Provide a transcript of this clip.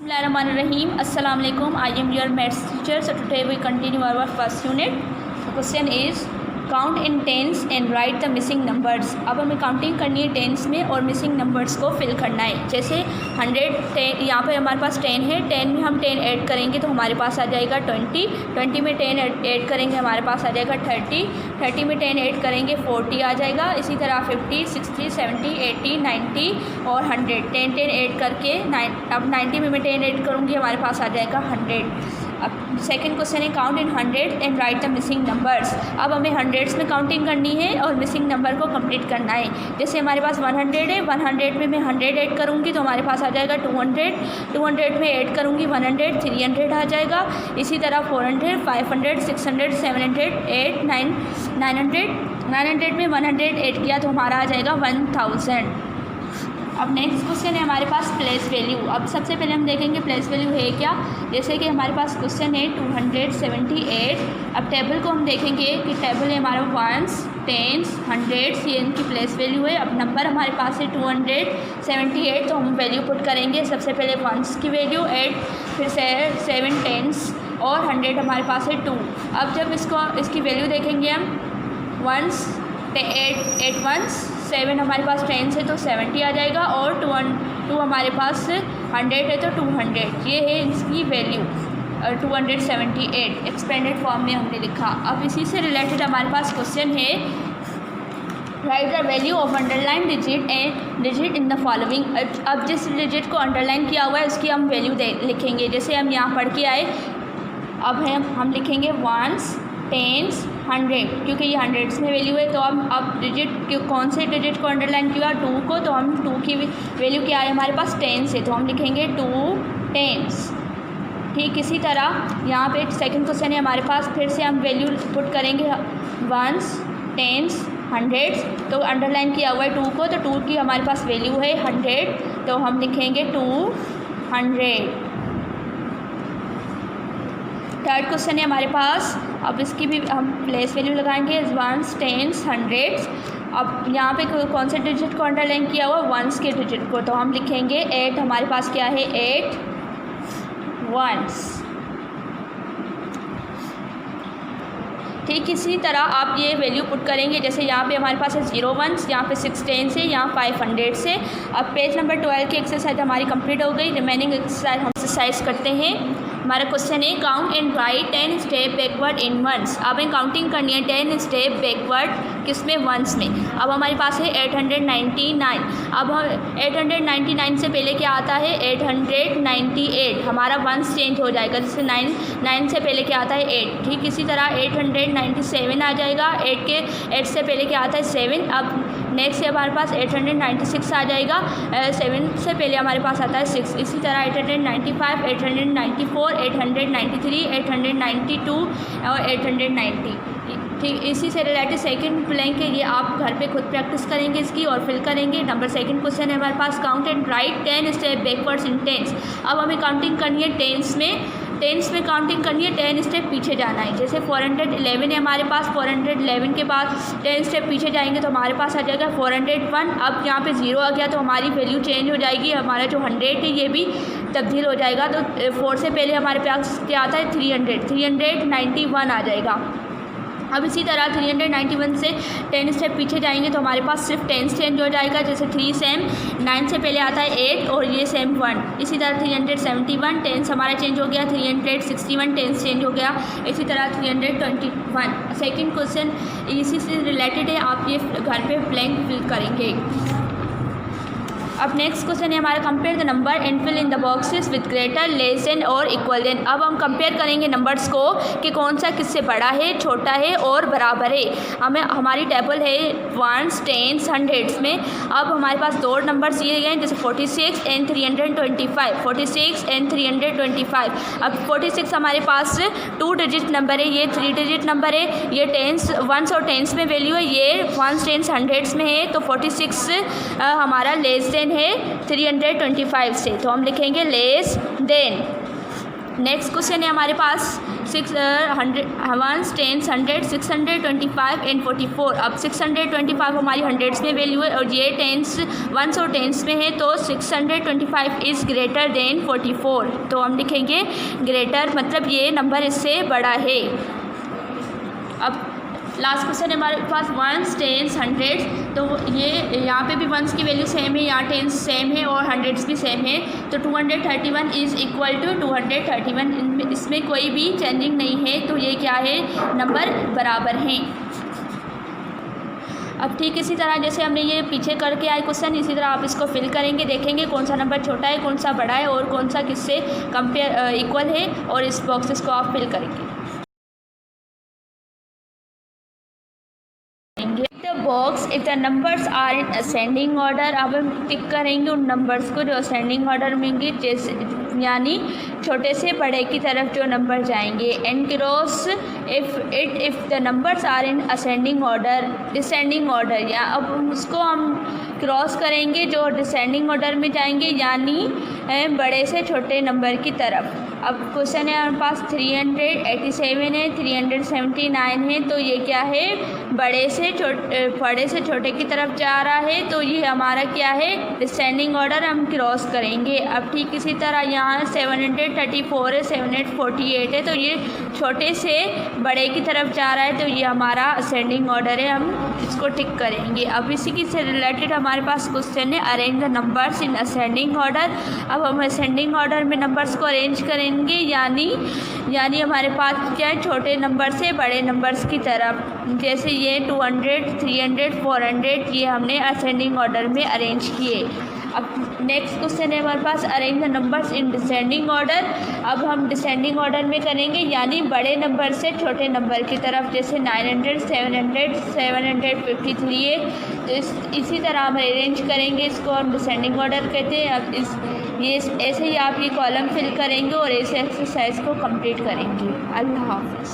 Bismillahirrahmanirrahim. Assalamu alaikum. I am your maths teacher. So today we continue our first unit. The question is count in tens and write the missing numbers. अब हमें counting करनी है tense में और missing numbers को fill करना है। जैसे 100 यहाँ पे हमारे पास 10 है, 10 में हम 10 ऐड करेंगे तो हमारे पास आ जाएगा 20, 20 में 10 ऐड करेंगे हमारे पास आ जाएगा 30, 30 में 10 ऐड करेंगे 40 आ जाएगा। इसी तरह 50, 60, 70, 80, 90 और 100, 10 ऐड करके अब 90 में मैं 10 ऐड करूँगी हमारे पास आ जाएगा 100। अब सेकंड क्वेश्चन है count in 100 and right the missing numbers. अब हमें हंड्रेड्स में काउंटिंग करनी है और मिसिंग नंबर को कंप्लीट करना है। जैसे हमारे पास 100 है, 100 में मैं 100 ऐड करूँगी तो हमारे पास आ जाएगा 200, 200 में ऐड करूँगी 100, 300 आ जाएगा। इसी तरह 400, 500, 600, 700, 8, 900, 900 में 100 ऐड किया तो हमारा आ जाएगा 1000। अब नेक्स्ट क्वेश्चन है हमारे पास प्लेस वैल्यू। अब सबसे पहले हम देखेंगे प्लेस वैल्यू है क्या। जैसे कि हमारे पास क्वेश्चन है 278। अब टेबल को हम देखेंगे कि टेबल है हमारा वंस, टेंस, हंड्रेड्स, ये इनकी प्लेस वैल्यू है। अब नंबर हमारे पास है 278 तो हम वैल्यू पुट करेंगे। सबसे पहले वंस की वैल्यू 8, फिर 7 टेंस और 100 हमारे पास है 2। अब जब इसकी वैल्यू देखेंगे हम वंस 8 वंस 7 हमारे पास टेंस है तो 70 आ जाएगा और 2 हमारे पास 100 है तो 200। ये है इसकी वैल्यू 278 एक्सपेंडेड फॉर्म में हमने लिखा। अब इसी से रिलेटेड हमारे पास क्वेश्चन है right the value of underline digit and digit in the following. अब जिस डिजिट को अंडरलाइन किया हुआ है उसकी हम वैल्यू लिखेंगे। जैसे हम यहाँ पढ़ के आए, अब हम लिखेंगे वंस, टेंस, 100 क्योंकि ये हंड्रेड्स में वैल्यू है। तो अब डिजिट कौन से डिजिट को अंडरलाइन किया 2 को, तो हम 2 की वैल्यू क्या है हमारे पास टेंस है तो हम लिखेंगे 2 टेंस। ठीक इसी तरह यहाँ पे सेकंड क्वेश्चन है हमारे पास, फिर से हम वैल्यू पुट करेंगे वंस, टेंस, हंड्रेड्स तो अंडरलाइन किया हुआ है 2 को, तो 2 की हमारे पास वैल्यू है 100 तो हम लिखेंगे 200। थर्ड क्वेश्चन है हमारे पास, अब इसकी भी हम प्लेस वैल्यू लगाएंगे वंस, टेंस, हंड्रेड्स। अब यहाँ पे कौन से डिजिट को अंडरलाइन किया हुआ वंस के डिजिट को, तो हम लिखेंगे 8 हमारे पास क्या है 8 वंस। ठीक इसी तरह आप ये वैल्यू पुट करेंगे। जैसे यहाँ पे हमारे पास है 0 वंस, यहाँ पे 6 टेंस है, यहाँ 5 हंड्रेड्स है। अब पेज नंबर 12 की एक्सरसाइज हमारी कंप्लीट हो गई। रिमेनिंग एक्सरसाइज करते हैं। हमारा क्वेश्चन है count and write 10 step backward in ones. अब हमें काउंटिंग करनी है 10 स्टेप बैकवर्ड किसमें वंस में। अब हमारे पास है 899। अब हम 899 से पहले क्या आता है 898, हमारा वंस चेंज हो जाएगा। जैसे 9 से पहले क्या आता है 8। ठीक इसी तरह 897 आ जाएगा। 8 से पहले क्या आता है 7। अब नेक्स्ट हमारे पास 896 आ जाएगा। 7 से पहले हमारे पास आता है 6। इसी तरह 895, 894, 893, 892 और 890। ठीक इसी से रिलेटेड सेकंड ब्लैंक है, ये आप घर पे खुद प्रैक्टिस करेंगे इसकी और फिल करेंगे। नंबर सेकंड क्वेश्चन है हमारे पास count and write 10 step backwards in tens. अब हमें काउंटिंग करनी है टेंस में काउंटिंग करनी है 10 स्टेप पीछे जाना है। जैसे 411 है हमारे पास, 411 के बाद 10 स्टेप पीछे जाएंगे तो हमारे पास आ जाएगा 401। अब यहाँ पे 0 आ गया तो हमारी वैल्यू चेंज हो जाएगी। हमारा जो 100 है ये भी तब्दील हो जाएगा। तो 4 से पहले हमारे पास क्या आता है 391 आ जाएगा। अब इसी तरह 391 से 10 स्टेप पीछे जाएंगे तो हमारे पास सिर्फ 10 चेंज हो जाएगा। जैसे 3 सेम, 9 से पहले आता है 8 और ये सेम 1। इसी तरह 371 10 हमारा चेंज हो गया। 361 10 चेंज हो गया। इसी तरह 321। सेकंड क्वेश्चन इसी से रिलेटेड है, आप ये घर पे ब्लैंक फिल करेंगे। अब नेक्स्ट क्वेश्चन है हमारा compare the number and fill in the boxes with greater, less than और इक्वल देन। अब हम कंपेयर करेंगे नंबर्स को कि कौन सा किससे बड़ा है, छोटा है और बराबर है। हमारी टेबल है वंस, टेंस, हंड्रेड्स में। अब हमारे पास 2 नंबर्स दिए गए हैं जैसे 46 एंड 325, 46 एंड 325। अब 46 हमारे पास 2 डिजिट नंबर है, ये 3 डिजिट नंबर है। ये टेंस वंस और टेंस में वैल्यू है, ये वंस, टेंस, हंड्रेड्स में है। तो 46 हमारा लेस देन है 325 से, तो हम लिखेंगे लेस देन। नेक्स्ट क्वेश्चन है हमारे पास 1s, 10s, 100, 625 एंड 44। अब 625 हमारी हंड्रेड्स में वैल्यू है और ये टेंस वंस और टेंस में है, तो 625 इज़ ग्रेटर देन 44। तो हम लिखेंगे ग्रेटर, मतलब ये नंबर इससे बड़ा है। अब लास्ट क्वेश्चन है हमारे पास वंस, टेंस, हंड्रेड्स। तो ये यहाँ पे भी वंस की वैल्यू सेम है, यहाँ टेंस सेम है और हंड्रेड्स भी सेम है। तो 231 इज़ इक्वल टू 231, इसमें कोई भी चेंजिंग नहीं है, तो ये क्या है, नंबर बराबर हैं। अब ठीक इसी तरह जैसे हमने ये पीछे करके आए क्वेश्चन, इसी तरह आप इसको फिल करेंगे, देखेंगे कौन सा नंबर छोटा है, कौन सा बड़ा है और कौन सा किससे कंपेयर इक्वल है, और इस बॉक्सेस को आप फिल करेंगे। Box if the numbers are in ascending order. अब हम टिक करेंगे उन नंबर्स को जो असेंडिंग ऑर्डर में होंगे, जैसे यानी छोटे से बड़े की तरफ जो नंबर जाएंगे। And cross if the numbers are in ascending order, descending order, या अब उसको हम क्रॉस करेंगे जो डिसेंडिंग ऑर्डर में जाएंगे, यानी बड़े से छोटे नंबर की तरफ। अब क्वेश्चन है हमारे पास 387 है, 379 है, तो ये क्या है, बड़े से छोटे की तरफ जा रहा है, तो ये हमारा क्या है, डिसेंडिंग ऑर्डर हम क्रॉस करेंगे। अब ठीक इसी तरह यहाँ 734 है, 748 है, तो ये छोटे से बड़े की तरफ जा रहा है, तो ये हमारा असेंडिंग ऑर्डर है, हम इसको टिक करेंगे। अब इसी की से रिलेटेड हमारे पास क्वेश्चन है arrange the numbers in ascending order. अब हम असेंडिंग ऑर्डर में नंबर्स को अरेंज करेंगे, यानी हमारे पास क्या है, छोटे नंबर से बड़े नंबर्स की तरफ, जैसे ये 200, 300, 400, ये हमने असेंडिंग ऑर्डर में अरेंज किए। अब नेक्स्ट क्वेश्चन है हमारे पास arrange the numbers in descending order. अब हम डिसेंडिंग ऑर्डर में करेंगे, यानी बड़े नंबर से छोटे नंबर की तरफ, जैसे 900, 700, 753 है, तो इसी तरह हम अरेंज करेंगे, इसको हम डिसेंडिंग ऑर्डर कहते हैं। अब ये ऐसे ही आप ये कॉलम फिल करेंगे और ऐसे एक्सरसाइज को कंप्लीट करेंगे। अल्लाह हाफ़िज़।